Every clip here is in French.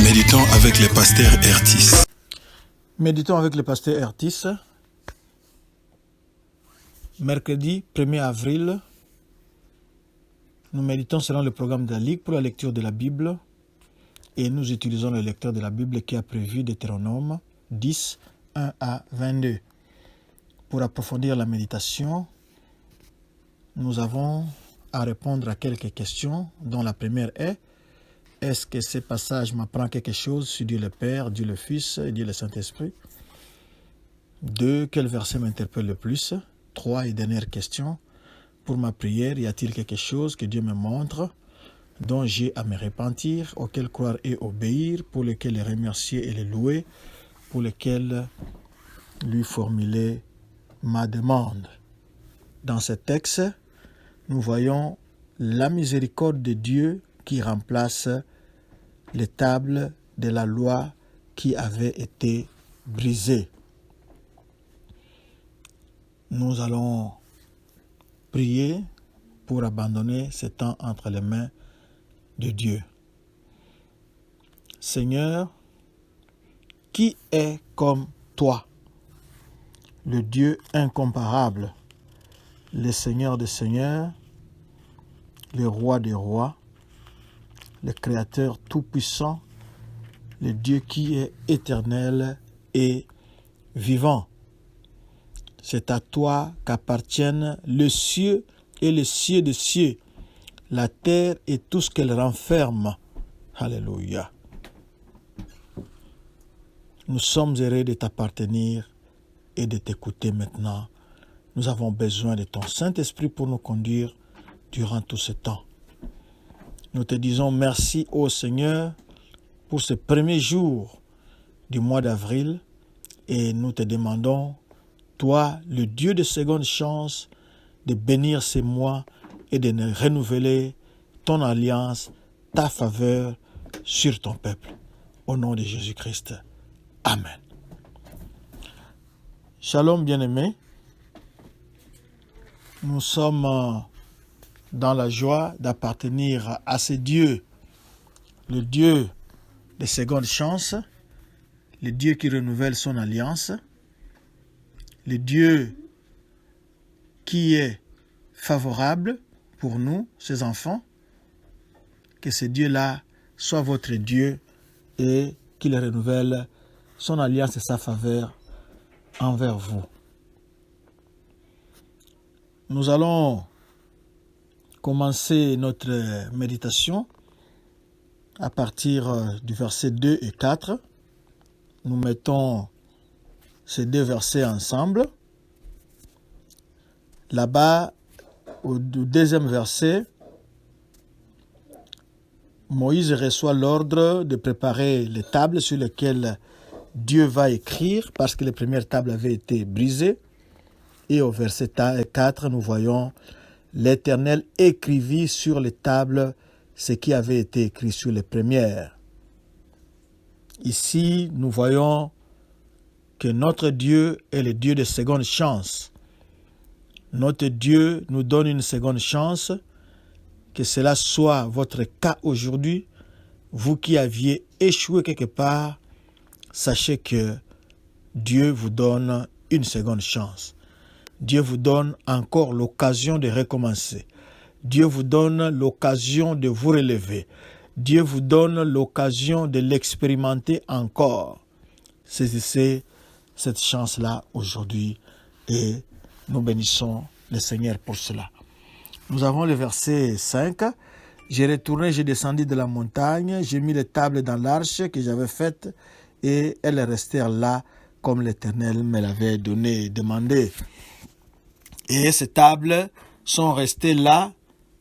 Méditons avec le pasteur Ertis. Méditons avec le pasteur Ertis. Mercredi 1er avril, nous méditons selon le programme de la Ligue pour la lecture de la Bible et nous utilisons le lecteur de la Bible qui a prévu Deutéronome 10, 1 à 22. Pour approfondir la méditation, nous avons à répondre à quelques questions, dont la première est-ce que ce passage m'apprend quelque chose sur Dieu le Père, Dieu le Fils et Dieu le Saint-Esprit? 2. Quel verset m'interpelle le plus? 3. Et dernière question, pour ma prière, y a-t-il quelque chose que Dieu me montre, dont j'ai à me repentir, auquel croire et obéir, pour lequel le remercier et le louer, pour lequel lui formuler ma demande? Dans ce texte, nous voyons la miséricorde de Dieu qui remplace les tables de la loi qui avaient été brisées. Nous allons prier pour abandonner ce temps entre les mains de Dieu. Seigneur, qui est comme toi, le Dieu incomparable, le Seigneur des seigneurs, le roi des rois, le Créateur tout-puissant, le Dieu qui est éternel et vivant. C'est à toi qu'appartiennent le ciel et les cieux des cieux, la terre et tout ce qu'elle renferme. Alléluia. Nous sommes heureux de t'appartenir et de t'écouter maintenant. Nous avons besoin de ton Saint-Esprit pour nous conduire durant tout ce temps. Nous te disons merci, ô Seigneur, pour ce premier jour du mois d'avril et nous te demandons, toi, le Dieu de seconde chance, de bénir ces mois et de renouveler ton alliance, ta faveur sur ton peuple. Au nom de Jésus-Christ. Amen. Shalom bien-aimés. Nous sommes dans la joie d'appartenir à ce Dieu, le Dieu de seconde chance, le Dieu qui renouvelle son alliance, le Dieu qui est favorable pour nous, ses enfants. Que ce Dieu-là soit votre Dieu et qu'il renouvelle son alliance et sa faveur envers vous. Nous allons commencer notre méditation à partir du verset 2 et 4. Nous mettons ces deux versets ensemble. Là-bas, au deuxième verset, Moïse reçoit l'ordre de préparer les tables sur lesquelles Dieu va écrire parce que les premières tables avaient été brisées. Et au verset 4, nous voyons l'Éternel écrivit sur les tables ce qui avait été écrit sur les premières. Ici, nous voyons que notre Dieu est le Dieu de seconde chance. Notre Dieu nous donne une seconde chance, que cela soit votre cas aujourd'hui. Vous qui aviez échoué quelque part, sachez que Dieu vous donne une seconde chance. Dieu vous donne encore l'occasion de recommencer. Dieu vous donne l'occasion de vous relever. Dieu vous donne l'occasion de l'expérimenter encore. Saisissez cette chance-là aujourd'hui et nous bénissons le Seigneur pour cela. Nous avons le verset 5. J'ai retourné, j'ai descendu de la montagne, j'ai mis les tables dans l'arche que j'avais faite et elles restèrent là comme l'Éternel me l'avait donné et demandé. Et ces tables sont restées là,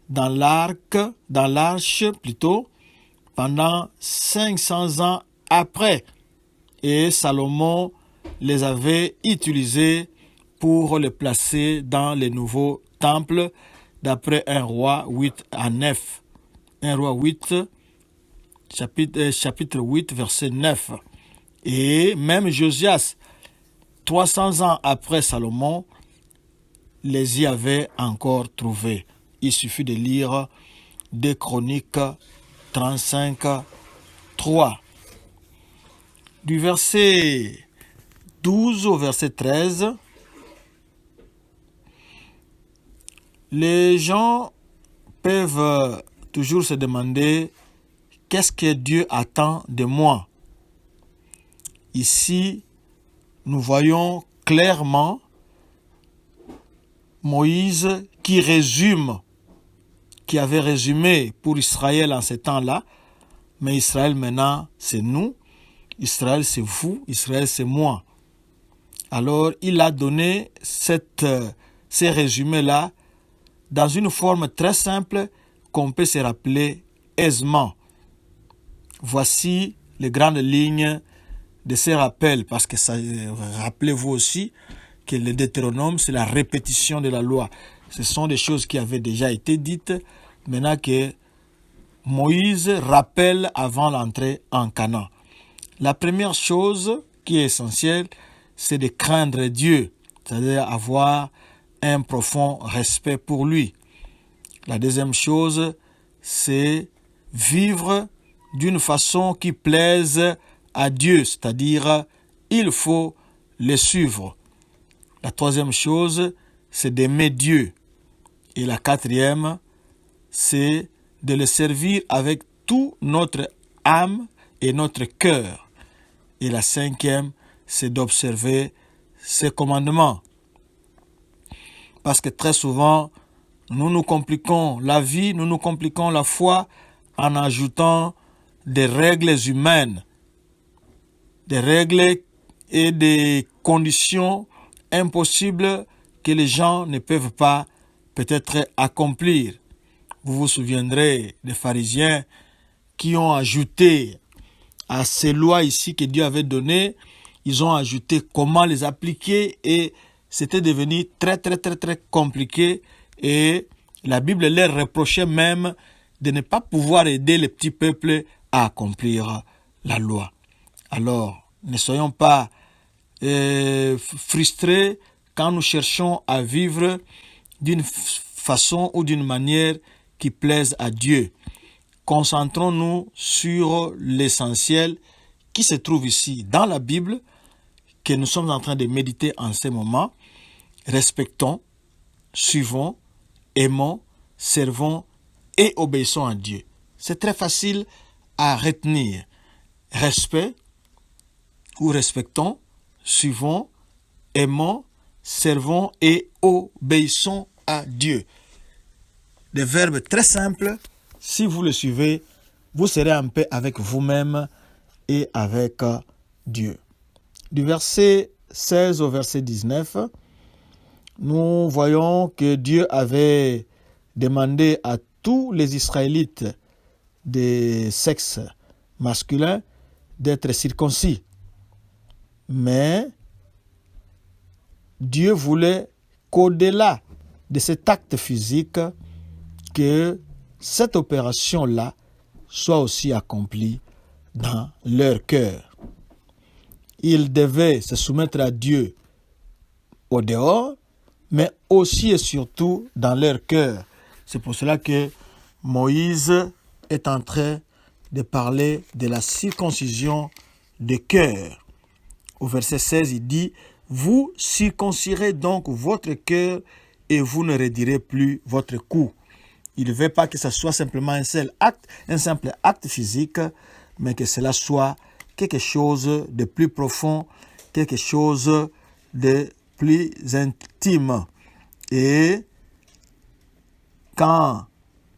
dans l'arche plutôt, pendant 500 ans après. Et Salomon les avait utilisées pour les placer dans les nouveaux temples, d'après 1 Roi 8 à 9. 1 Roi 8, chapitre 8, verset 9. Et même Josias, 300 ans après Salomon, les y avait encore trouvés. Il suffit de lire 2 Chroniques 35, 3. Du verset 12 au verset 13, les gens peuvent toujours se demander qu'est-ce que Dieu attend de moi. Ici, nous voyons clairement Moïse qui avait résumé pour Israël en ce temps-là, mais Israël maintenant, c'est nous, Israël c'est vous, Israël c'est moi. Alors, il a donné ces résumés-là dans une forme très simple qu'on peut se rappeler aisément. Voici les grandes lignes de ces rappels, parce que ça, rappelez-vous aussi que le Deutéronome, c'est la répétition de la loi. Ce sont des choses qui avaient déjà été dites, maintenant que Moïse rappelle avant l'entrée en Canaan. La première chose qui est essentielle, c'est de craindre Dieu, c'est-à-dire avoir un profond respect pour lui. La deuxième chose, c'est vivre d'une façon qui plaise à Dieu, c'est-à-dire il faut le suivre. La troisième chose, c'est d'aimer Dieu. Et la quatrième, c'est de le servir avec toute notre âme et notre cœur. Et la cinquième, c'est d'observer ses commandements. Parce que très souvent, nous nous compliquons la vie, nous nous compliquons la foi en ajoutant des règles humaines, des règles et des conditions impossibles que les gens ne peuvent pas peut-être accomplir. Vous vous souviendrez des pharisiens qui ont ajouté à ces lois ici que Dieu avait données, ils ont ajouté comment les appliquer et c'était devenu très compliqué et la Bible leur reprochait même de ne pas pouvoir aider les petits peuples à accomplir la loi. Alors, ne soyons pas frustrés quand nous cherchons à vivre d'une façon ou d'une manière qui plaise à Dieu. Concentrons-nous sur l'essentiel qui se trouve ici dans la Bible, que nous sommes en train de méditer en ce moment. Respectons, suivons, aimons, servons et obéissons à Dieu. C'est très facile à retenir. Respect ou respectons, suivons, aimons, servons et obéissons à Dieu. Des verbes très simples. Si vous le suivez, vous serez en paix avec vous-même et avec Dieu. Du verset 16 au verset 19, nous voyons que Dieu avait demandé à tous les Israélites de sexe masculin d'être circoncis. Mais Dieu voulait qu'au-delà de cet acte physique, que cette opération-là soit aussi accomplie dans leur cœur. Ils devaient se soumettre à Dieu au dehors, mais aussi et surtout dans leur cœur. C'est pour cela que Moïse est en train de parler de la circoncision de cœur. Au verset 16, il dit « Vous circoncirez donc votre cœur et vous ne retirez plus votre cou. » Il ne veut pas que ce soit simplement un simple acte physique, mais que cela soit quelque chose de plus profond, quelque chose de plus intime. Et quand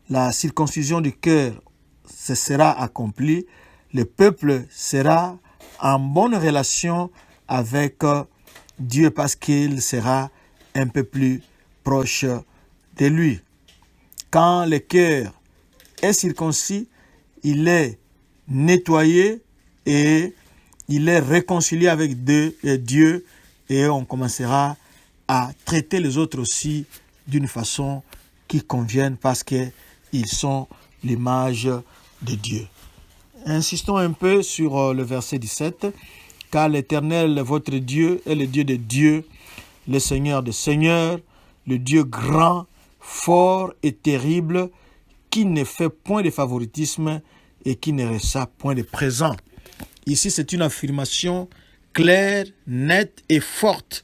la circoncision du cœur se sera accomplie, le peuple sera en bonne relation avec Dieu parce qu'il sera un peu plus proche de lui. Quand le cœur est circoncis, il est nettoyé et il est réconcilié avec Dieu et on commencera à traiter les autres aussi d'une façon qui convienne parce qu'ils sont l'image de Dieu. Insistons un peu sur le verset 17. « Car l'Éternel, votre Dieu, est le Dieu de Dieux, le Seigneur des Seigneurs, le Dieu grand, fort et terrible, qui ne fait point de favoritisme et qui ne reçoit point de présent. » Ici, c'est une affirmation claire, nette et forte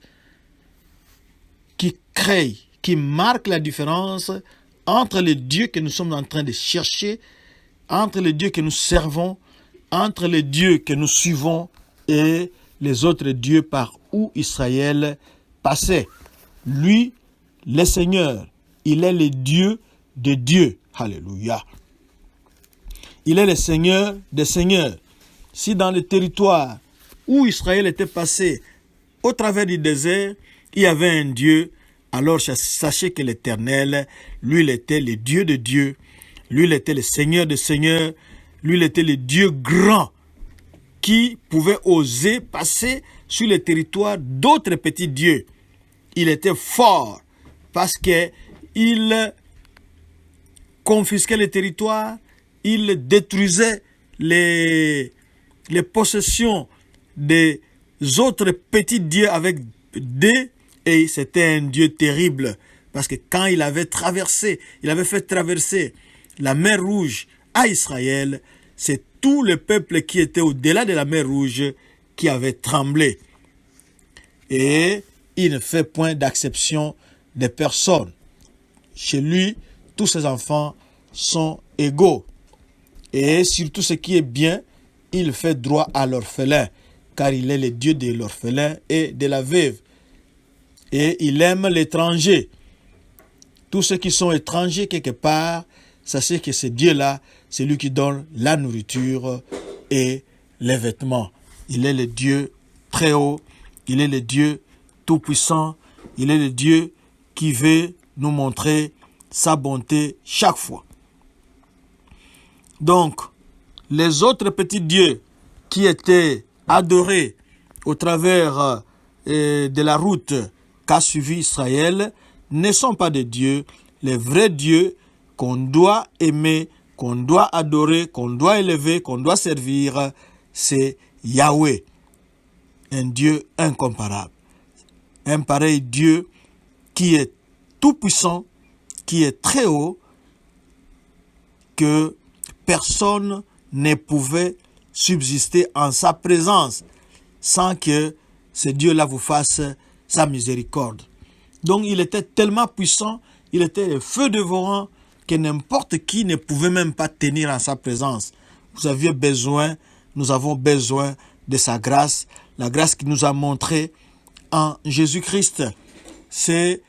qui crée, qui marque la différence entre le Dieu que nous sommes en train de chercher, entre le Dieu que nous servons, entre le Dieu que nous suivons et les autres dieux par où Israël passait. Lui, le Seigneur, il est le Dieu de Dieu. Alléluia. Il est le Seigneur des Seigneurs. Si dans le territoire où Israël était passé, au travers du désert, il y avait un Dieu, alors sachez que l'Éternel, lui, il était le Dieu de Dieu. Lui, il était le Seigneur des Seigneurs. Lui, il était le Dieu grand qui pouvait oser passer sur le territoire d'autres petits dieux. Il était fort parce qu'il confisquait le territoire, il détruisait les possessions des autres petits dieux avec des, et c'était un Dieu terrible parce que quand il avait fait traverser la mer Rouge à Israël, c'est tout le peuple qui était au-delà de la mer Rouge qui avait tremblé. Et il ne fait point d'acception de personne. Chez lui, tous ses enfants sont égaux. Et surtout ce qui est bien, il fait droit à l'orphelin, car il est le Dieu de l'orphelin et de la veuve. Et il aime l'étranger. Tous ceux qui sont étrangers quelque part, sachez que ce Dieu-là, c'est lui qui donne la nourriture et les vêtements. Il est le Dieu très haut, il est le Dieu tout-puissant, il est le Dieu qui veut nous montrer sa bonté chaque fois. Donc, les autres petits dieux qui étaient adorés au travers de la route qu'a suivi Israël ne sont pas des dieux. Les vrais dieux qu'on doit aimer, qu'on doit adorer, qu'on doit élever, qu'on doit servir, c'est Yahweh, un Dieu incomparable. Un pareil Dieu qui est tout-puissant, qui est très haut, que personne ne pouvait subsister en sa présence sans que ce Dieu-là vous fasse sa miséricorde. Donc il était tellement puissant, il était le feu dévorant que n'importe qui ne pouvait même pas tenir en sa présence. Nous avons besoin de sa grâce, la grâce qu'il nous a montrée en Jésus-Christ. C'est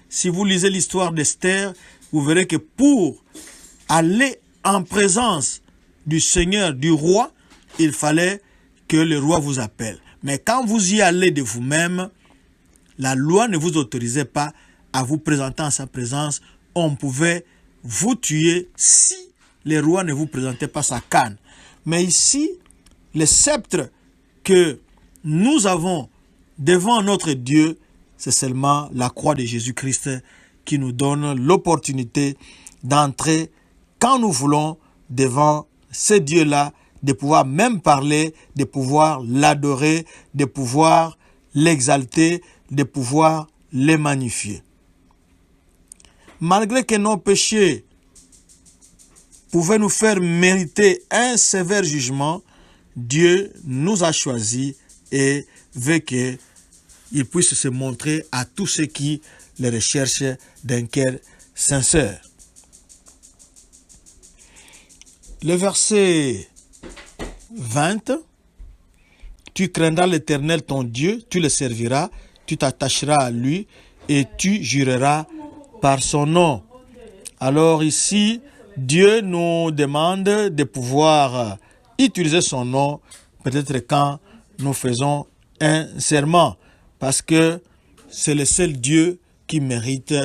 si vous lisez l'histoire d'Esther, vous verrez que pour aller en présence du Seigneur, du roi, il fallait que le roi vous appelle. Mais quand vous y allez de vous-même, la loi ne vous autorisait pas à vous présenter en sa présence. On pouvait vous tuer si le roi ne vous présentait pas sa canne. Mais ici, le sceptre que nous avons devant notre Dieu, c'est seulement la croix de Jésus-Christ qui nous donne l'opportunité d'entrer quand nous voulons devant ce Dieu-là, de pouvoir même parler, de pouvoir l'adorer, de pouvoir l'exalter, de pouvoir le magnifier. Malgré que nos péchés pouvaient nous faire mériter un sévère jugement, Dieu nous a choisis et veut qu'il puisse se montrer à tous ceux qui le recherchent d'un cœur sincère. Le verset 20, tu craindras l'Éternel ton Dieu, tu le serviras, tu t'attacheras à lui et tu jureras par son nom. Alors ici, Dieu nous demande de pouvoir utiliser son nom, peut-être quand nous faisons un serment, parce que c'est le seul Dieu qui mérite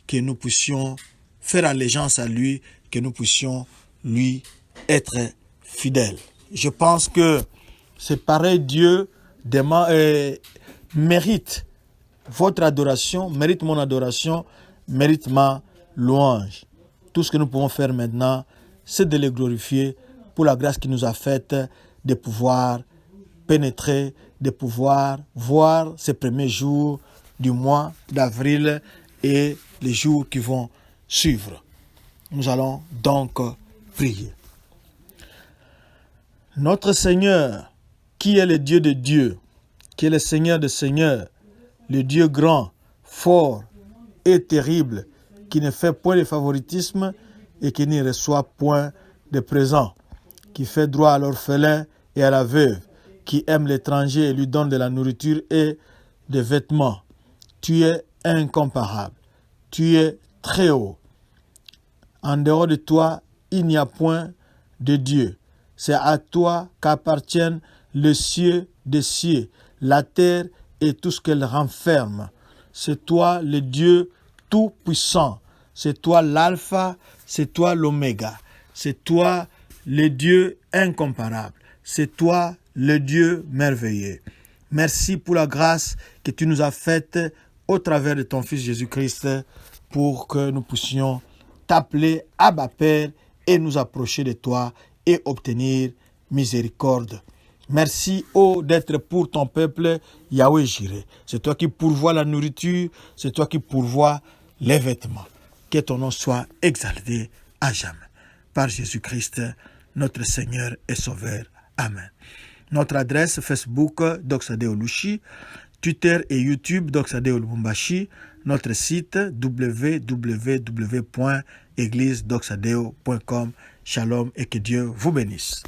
que nous puissions faire allégeance à lui, que nous puissions lui être fidèles. Je pense que ce pareil Dieu mérite votre adoration, mérite mon adoration, mérite ma louange. Tout ce que nous pouvons faire maintenant, c'est de le glorifier pour la grâce qu'il nous a faite de pouvoir pénétrer, de pouvoir voir ces premiers jours du mois d'avril et les jours qui vont suivre. Nous allons donc prier. Notre Seigneur, qui est le Dieu de Dieu, qui est le Seigneur de Seigneurs, le Dieu grand, fort et terrible, qui ne fait point de favoritisme et qui n'y reçoit point de présent, qui fait droit à l'orphelin et à la veuve, qui aime l'étranger et lui donne de la nourriture et des vêtements. Tu es incomparable, tu es très haut. En dehors de toi, il n'y a point de Dieu. C'est à toi qu'appartiennent les cieux des cieux, la terre et tout ce qu'elle renferme. C'est toi le Dieu tout-puissant. C'est toi l'alpha, c'est toi l'oméga. C'est toi le Dieu incomparable. C'est toi le Dieu merveilleux. Merci pour la grâce que tu nous as faite au travers de ton Fils Jésus-Christ pour que nous puissions t'appeler Abba Père et nous approcher de toi et obtenir miséricorde. Merci, d'être pour ton peuple, Yahweh Jireh. C'est toi qui pourvois la nourriture, c'est toi qui pourvois les vêtements. Que ton nom soit exalté à jamais. Par Jésus-Christ, notre Seigneur et Sauveur. Amen. Notre adresse Facebook, Doxadeo Lushi, Twitter et YouTube, Doxadeo Lubumbashi. Notre site, www.églisedoxadeo.com. Shalom et que Dieu vous bénisse.